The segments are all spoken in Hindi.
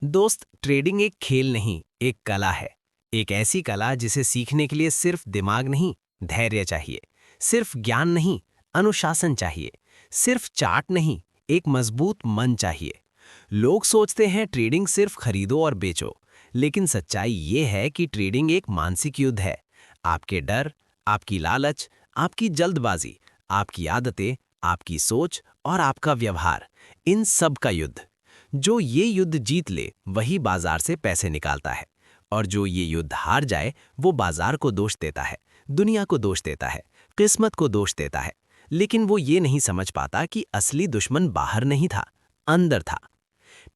दोस्त, ट्रेडिंग एक खेल नहीं, एक कला है। एक ऐसी कला जिसे सीखने के लिए सिर्फ दिमाग नहीं, धैर्य चाहिए। सिर्फ ज्ञान नहीं, अनुशासन चाहिए। सिर्फ चार्ट नहीं, एक मजबूत मन चाहिए। लोग सोचते हैं ट्रेडिंग सिर्फ खरीदो और बेचो, लेकिन सच्चाई ये है कि ट्रेडिंग एक मानसिक युद्ध है। आपके डर, आपकी लालच, आपकी जल्दबाजी, आपकी आदतें, आपकी सोच और आपका व्यवहार, इन सब का युद्ध। जो ये युद्ध जीत ले वही बाजार से पैसे निकालता है, और जो ये युद्ध हार जाए वो बाजार को दोष देता है, दुनिया को दोष देता है, किस्मत को दोष देता है। लेकिन वो ये नहीं समझ पाता कि असली दुश्मन बाहर नहीं था, अंदर था।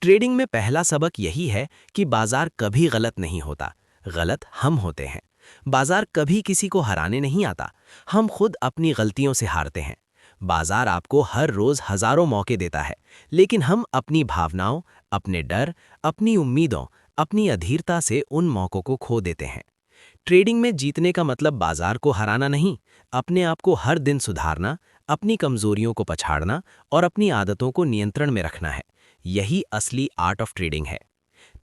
ट्रेडिंग में पहला सबक यही है कि बाजार कभी गलत नहीं होता, गलत हम होते हैं। बाजार कभी किसी को हराने नहीं आता, हम खुद अपनी गलतियों से हारते हैं। बाजार आपको हर रोज हजारों मौके देता है, लेकिन हम अपनी भावनाओं, अपने डर, अपनी उम्मीदों, अपनी अधीरता से उन मौकों को खो देते हैं। ट्रेडिंग में जीतने का मतलब बाजार को हराना नहीं, अपने आप को हर दिन सुधारना, अपनी कमजोरियों को पछाड़ना और अपनी आदतों को नियंत्रण में रखना है। यही असली आर्ट ऑफ ट्रेडिंग है।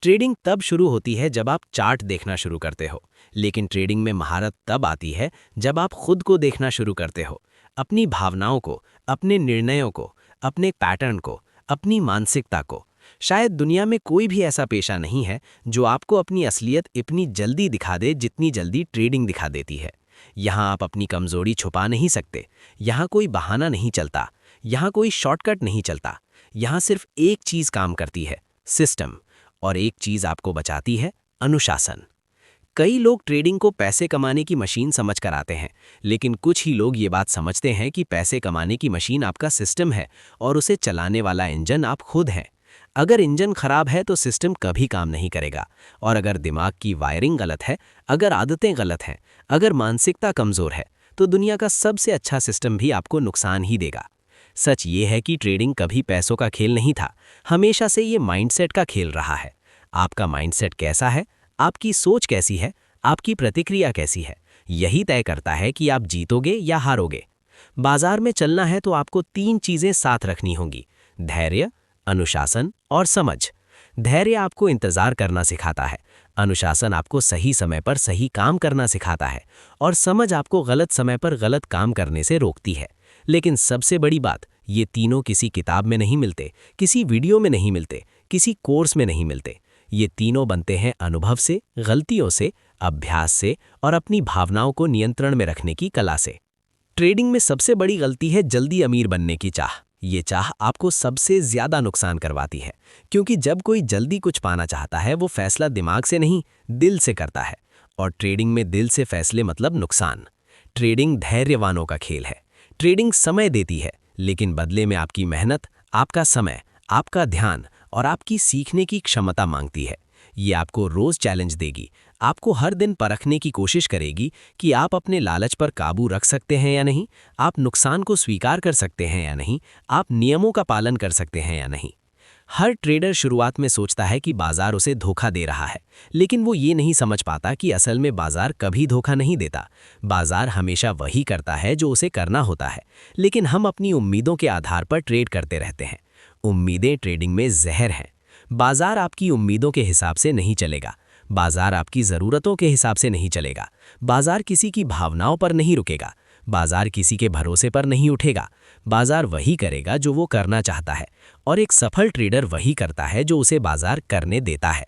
ट्रेडिंग तब शुरू होती है जब आप चार्ट देखना शुरू करते हो, लेकिन ट्रेडिंग में महारत तब आती है जब आप खुद को देखना शुरू करते हो, अपनी भावनाओं को, अपने निर्णयों को, अपने पैटर्न को, अपनी मानसिकता को। शायद दुनिया में कोई भी ऐसा पेशा नहीं है जो आपको अपनी असलियत इतनी जल्दी दिखा दे जितनी जल्दी ट्रेडिंग दिखा देती है। यहाँ आप अपनी कमजोरी छुपा नहीं सकते, यहाँ कोई बहाना नहीं चलता, यहाँ कोई शॉर्टकट नहीं चलता। यहाँ सिर्फ एक चीज काम करती है, सिस्टम, और एक चीज आपको बचाती है, अनुशासन। कई लोग ट्रेडिंग को पैसे कमाने की मशीन समझकर आते हैं, लेकिन कुछ ही लोग ये बात समझते हैं कि पैसे कमाने की मशीन आपका सिस्टम है और उसे चलाने वाला इंजन आप खुद हैं। अगर इंजन खराब है तो सिस्टम कभी काम नहीं करेगा, और अगर दिमाग की वायरिंग गलत है, अगर आदतें गलत हैं, अगर मानसिकता कमजोर है, तो दुनिया का सबसे अच्छा सिस्टम भी आपको नुकसान ही देगा। सच ये है कि ट्रेडिंग कभी पैसों का खेल नहीं था, हमेशा से ये माइंडसेट का खेल रहा है। आपका माइंडसेट कैसा है, आपकी सोच कैसी है, आपकी प्रतिक्रिया कैसी है, यही तय करता है कि आप जीतोगे या हारोगे। बाजार में चलना है तो आपको तीन चीजें साथ रखनी होंगी: धैर्य, अनुशासन और समझ। धैर्य आपको इंतजार करना सिखाता है, अनुशासन आपको सही समय पर सही काम करना सिखाता है, और समझ आपको गलत समय पर गलत काम करने से रोकती है। लेकिन सबसे बड़ी बात, ये तीनों किसी किताब में नहीं मिलते, किसी वीडियो में नहीं मिलते, किसी कोर्स में नहीं मिलते। ये तीनों बनते हैं अनुभव से, गलतियों से, अभ्यास से और अपनी भावनाओं को नियंत्रण में रखने की कला से। ट्रेडिंग में सबसे बड़ी गलती है जल्दी अमीर बनने की चाह। ये चाह आपको सबसे ज्यादा नुकसान करवाती है, क्योंकि जब कोई जल्दी कुछ पाना चाहता है वो फैसला दिमाग से नहीं, दिल से करता है। और ट्रेडिंग में दिल से फैसले मतलब नुकसान। ट्रेडिंग धैर्यवानों का खेल है। ट्रेडिंग समय देती है, लेकिन बदले में आपकी मेहनत, आपका समय, आपका ध्यान और आपकी सीखने की क्षमता मांगती है। ये आपको रोज चैलेंज देगी, आपको हर दिन परखने की कोशिश करेगी कि आप अपने लालच पर काबू रख सकते हैं या नहीं, आप नुकसान को स्वीकार कर सकते हैं या नहीं, आप नियमों का पालन कर सकते हैं या नहीं। हर ट्रेडर शुरुआत में सोचता है कि बाजार उसे धोखा दे रहा है, लेकिन वो ये नहीं समझ पाता कि असल में बाजार कभी धोखा नहीं देता। बाजार हमेशा वही करता है जो उसे करना होता है, लेकिन हम अपनी उम्मीदों के आधार पर ट्रेड करते रहते हैं। उम्मीदें ट्रेडिंग में जहर हैं। बाजार आपकी उम्मीदों के हिसाब से नहीं चलेगा, बाजार आपकी ज़रूरतों के हिसाब से नहीं चलेगा, बाजार किसी की भावनाओं पर नहीं रुकेगा, बाजार किसी के भरोसे पर नहीं उठेगा। बाजार वही करेगा जो वो करना चाहता है, और एक सफल ट्रेडर वही करता है जो उसे बाजार करने देता है।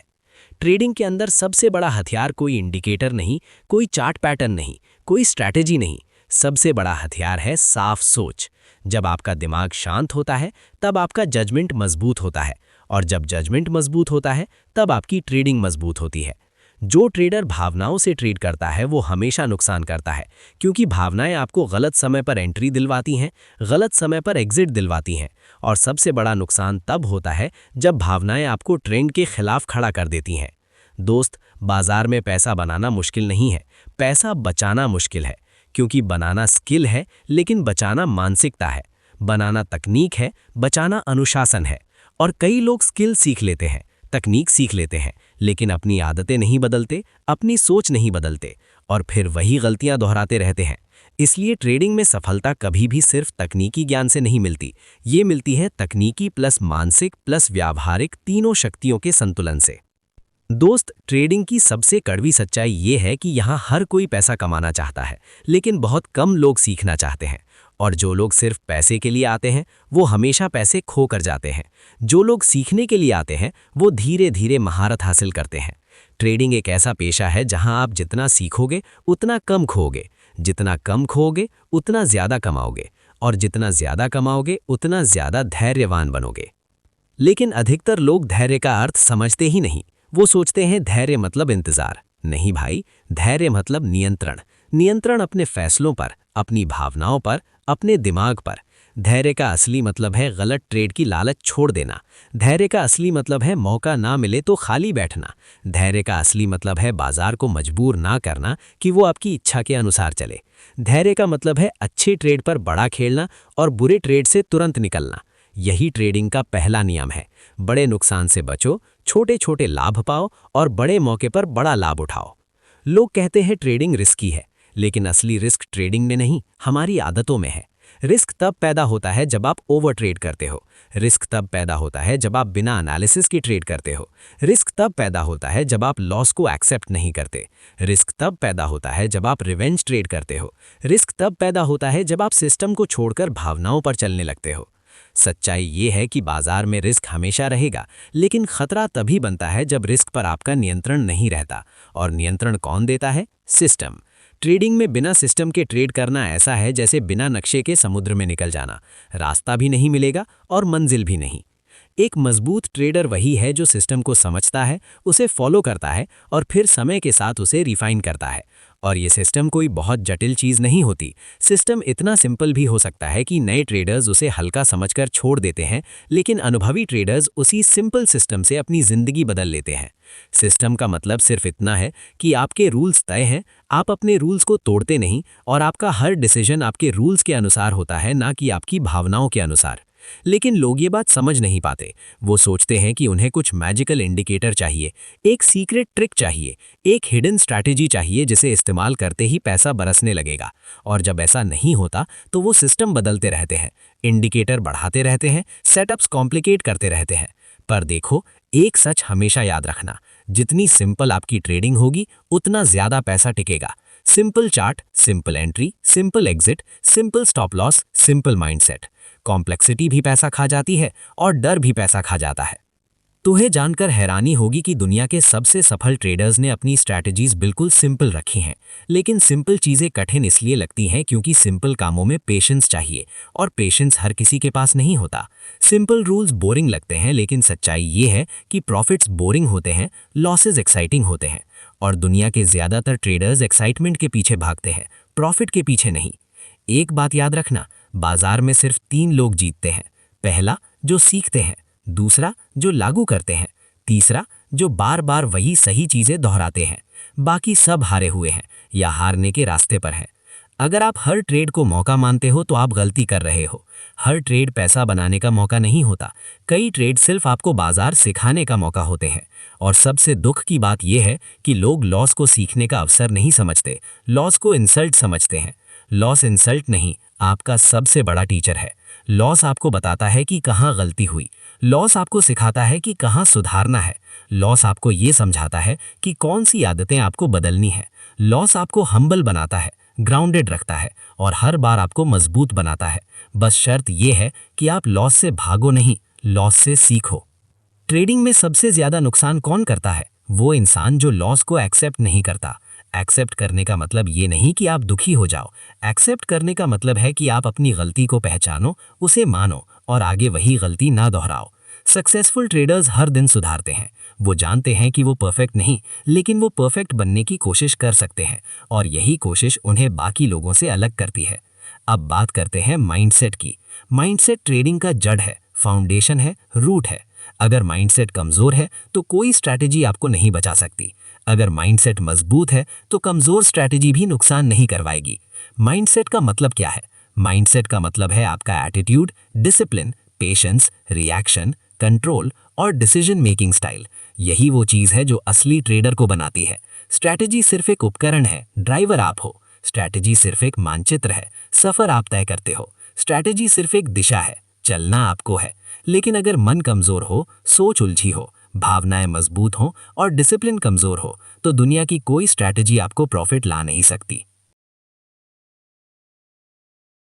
ट्रेडिंग के अंदर सबसे बड़ा हथियार कोई इंडिकेटर नहीं, कोई चार्ट पैटर्न नहीं, कोई स्ट्रैटेजी नहीं। सबसे बड़ा हथियार है साफ सोच। जब आपका दिमाग शांत होता है तब आपका जजमेंट मजबूत होता है, और जब जजमेंट मजबूत होता है तब आपकी ट्रेडिंग मजबूत होती है। जो ट्रेडर भावनाओं से ट्रेड करता है वो हमेशा नुकसान करता है, क्योंकि भावनाएं आपको गलत समय पर एंट्री दिलवाती हैं, गलत समय पर एग्जिट दिलवाती हैं। और सबसे बड़ा नुकसान तब होता है जब भावनाएं आपको ट्रेंड के खिलाफ खड़ा कर देती हैं। दोस्त, बाजार में पैसा बनाना मुश्किल नहीं है, पैसा बचाना मुश्किल है। क्योंकि बनाना स्किल है, लेकिन बचाना मानसिकता है। बनाना तकनीक है, बचाना अनुशासन है। और कई लोग स्किल सीख लेते हैं, तकनीक सीख लेते हैं, लेकिन अपनी आदतें नहीं बदलते, अपनी सोच नहीं बदलते, और फिर वही गलतियां दोहराते रहते हैं। इसलिए ट्रेडिंग में सफलता कभी भी सिर्फ तकनीकी ज्ञान से नहीं मिलती, ये मिलती है तकनीकी प्लस मानसिक प्लस व्यावहारिक तीनों शक्तियों के संतुलन से। दोस्त, ट्रेडिंग की सबसे कड़वी सच्चाई ये है कि यहाँ हर कोई पैसा कमाना चाहता है, लेकिन बहुत कम लोग सीखना चाहते हैं। और जो लोग सिर्फ पैसे के लिए आते हैं वो हमेशा पैसे खो कर जाते हैं। जो लोग सीखने के लिए आते हैं वो धीरे धीरे महारत हासिल करते हैं। ट्रेडिंग एक ऐसा पेशा है जहां आप जितना सीखोगे उतना कम खोओगे, जितना कम खोओगे उतना ज़्यादा कमाओगे, और जितना ज़्यादा कमाओगे उतना ज़्यादा धैर्यवान बनोगे। लेकिन अधिकतर लोग धैर्य का अर्थ समझते ही नहीं। वो सोचते हैं धैर्य मतलब इंतजार। नहीं भाई, धैर्य मतलब नियंत्रण। नियंत्रण अपने फैसलों पर, अपनी भावनाओं पर, अपने दिमाग पर। धैर्य का असली मतलब है गलत ट्रेड की लालच छोड़ देना। धैर्य का असली मतलब है मौका ना मिले तो खाली बैठना। धैर्य का असली मतलब है बाजार को मजबूर ना करना कि वो आपकी इच्छा के अनुसार चले। धैर्य का मतलब है अच्छे ट्रेड पर बड़ा खेलना और बुरे ट्रेड से तुरंत निकलना। यही ट्रेडिंग का पहला नियम है। बड़े नुकसान से बचो, छोटे छोटे लाभ पाओ और बड़े मौके पर बड़ा लाभ उठाओ। लोग कहते हैं ट्रेडिंग रिस्की है, लेकिन असली रिस्क ट्रेडिंग में नहीं, हमारी आदतों में है। रिस्क तब पैदा होता है जब आप ओवर ट्रेड करते हो। रिस्क तब पैदा होता है जब आप बिना एनालिसिस की ट्रेड करते हो। रिस्क तब पैदा होता है जब आप लॉस को एक्सेप्ट नहीं करते। रिस्क तब पैदा होता है जब आप रिवेंज ट्रेड करते हो। रिस्क तब पैदा होता है जब आप सिस्टम को छोड़कर भावनाओं पर चलने लगते हो। सच्चाई ये है कि बाजार में रिस्क हमेशा रहेगा, लेकिन खतरा तभी बनता है जब रिस्क पर आपका नियंत्रण नहीं रहता। और नियंत्रण कौन देता है? सिस्टम। ट्रेडिंग में बिना सिस्टम के ट्रेड करना ऐसा है जैसे बिना नक्शे के समुद्र में निकल जाना। रास्ता भी नहीं मिलेगा और मंजिल भी नहीं। एक मजबूत ट्रेडर वही है जो सिस्टम को समझता है, उसे फॉलो करता है और फिर समय के साथ उसे रिफाइन करता है। और ये सिस्टम कोई बहुत जटिल चीज़ नहीं होती। सिस्टम इतना सिंपल भी हो सकता है कि नए ट्रेडर्स उसे हल्का समझकर छोड़ देते हैं, लेकिन अनुभवी ट्रेडर्स उसी सिंपल सिस्टम से अपनी ज़िंदगी बदल लेते हैं। सिस्टम का मतलब सिर्फ इतना है कि आपके रूल्स तय हैं, आप अपने रूल्स को तोड़ते नहीं, और आपका हर डिसीजन आपके रूल्स के अनुसार होता है, ना कि आपकी भावनाओं के अनुसार। लेकिन लोग ये बात समझ नहीं पाते। वो सोचते हैं कि उन्हें कुछ मैजिकल इंडिकेटर चाहिए, एक सीक्रेट ट्रिक चाहिए, एक हिडन स्ट्रैटेजी चाहिए जिसे इस्तेमाल करते ही पैसा बरसने लगेगा। और जब ऐसा नहीं होता तो वो सिस्टम बदलते रहते हैं, इंडिकेटर बढ़ाते रहते हैं, सेटअप्स कॉम्प्लिकेट करते रहते हैं। पर देखो, एक सच हमेशा याद रखना, जितनी सिंपल आपकी ट्रेडिंग होगी उतना ज्यादा पैसा टिकेगा। Simple chart, simple entry, simple exit, simple stop loss, simple mindset. Complexity भी पैसा खा जाती है और डर भी पैसा खा जाता है। तुम्हें जानकर हैरानी होगी कि दुनिया के सबसे सफल ट्रेडर्स ने अपनी स्ट्रैटेजीज बिल्कुल सिंपल रखी हैं। लेकिन सिंपल चीज़ें कठिन इसलिए लगती हैं क्योंकि सिंपल कामों में पेशेंस चाहिए, और पेशेंस हर किसी के पास नहीं होता। सिंपल रूल्स बोरिंग लगते हैं, लेकिन सच्चाई ये है कि प्रॉफिट्स बोरिंग होते हैं, लॉसेज एक्साइटिंग होते हैं। और दुनिया के ज़्यादातर ट्रेडर्स एक्साइटमेंट के पीछे भागते हैं, प्रॉफिट के पीछे नहीं। एक बात याद रखना, बाजार में सिर्फ 3 लोग जीतते हैं। पहला, जो सीखते हैं। दूसरा, जो लागू करते हैं। तीसरा, जो बार बार वही सही चीज़ें दोहराते हैं। बाकी सब हारे हुए हैं या हारने के रास्ते पर हैं। अगर आप हर ट्रेड को मौका मानते हो तो आप गलती कर रहे हो। हर ट्रेड पैसा बनाने का मौका नहीं होता। कई ट्रेड सिर्फ आपको बाजार सिखाने का मौका होते हैं। और सबसे दुख की बात यह है कि लोग लॉस को सीखने का अवसर नहीं समझते, लॉस को इंसल्ट समझते हैं। लॉस इंसल्ट नहीं, आपका सबसे बड़ा टीचर है। लॉस आपको बताता है कि कहाँ गलती हुई। लॉस आपको सिखाता है कि कहाँ सुधारना है। लॉस आपको ये समझाता है कि कौन सी आदतें आपको बदलनी है। लॉस आपको हम्बल बनाता है, ग्राउंडेड रखता है और हर बार आपको मजबूत बनाता है। बस शर्त यह है कि आप लॉस से भागो नहीं, लॉस से सीखो। ट्रेडिंग में सबसे ज्यादा नुकसान कौन करता है? वो इंसान जो लॉस को एक्सेप्ट नहीं करता। एक्सेप्ट करने का मतलब ये नहीं कि आप दुखी हो जाओ। एक्सेप्ट करने का मतलब है कि आप अपनी गलती को पहचानो, उसे मानो और आगे वही गलती ना दोहराओ। सक्सेसफुल ट्रेडर्स हर दिन सुधारते हैं। वो जानते हैं कि वो परफेक्ट नहीं, लेकिन वो परफेक्ट बनने की कोशिश कर सकते हैं, और यही कोशिश उन्हें बाकी लोगों से अलग करती है। अब बात करते हैं माइंडसेट की। माइंडसेट ट्रेडिंग का जड़ है, फाउंडेशन है, रूट है। अगर माइंडसेट कमजोर है तो कोई स्ट्रैटेजी आपको नहीं बचा सकती। अगर माइंडसेट मजबूत है तो कमजोर स्ट्रैटेजी भी नुकसान नहीं करवाएगी। माइंडसेट का मतलब क्या है? माइंडसेट का मतलब है आपका attitude, discipline, patience, reaction, control और डिसीजन मेकिंग स्टाइल। यही वो चीज है जो असली ट्रेडर को बनाती है। स्ट्रैटेजी सिर्फ एक उपकरण है, ड्राइवर आप हो। स्ट्रैटेजी सिर्फ एक मानचित्र है, सफर आप तय करते हो। स्ट्रैटेजी सिर्फ एक दिशा है, चलना आपको है। लेकिन अगर मन कमजोर हो, सोच उलझी हो, भावनाएं मजबूत हो और डिसिप्लिन कमजोर हो, तो दुनिया की कोई स्ट्रैटेजी आपको प्रॉफिट ला नहीं सकती।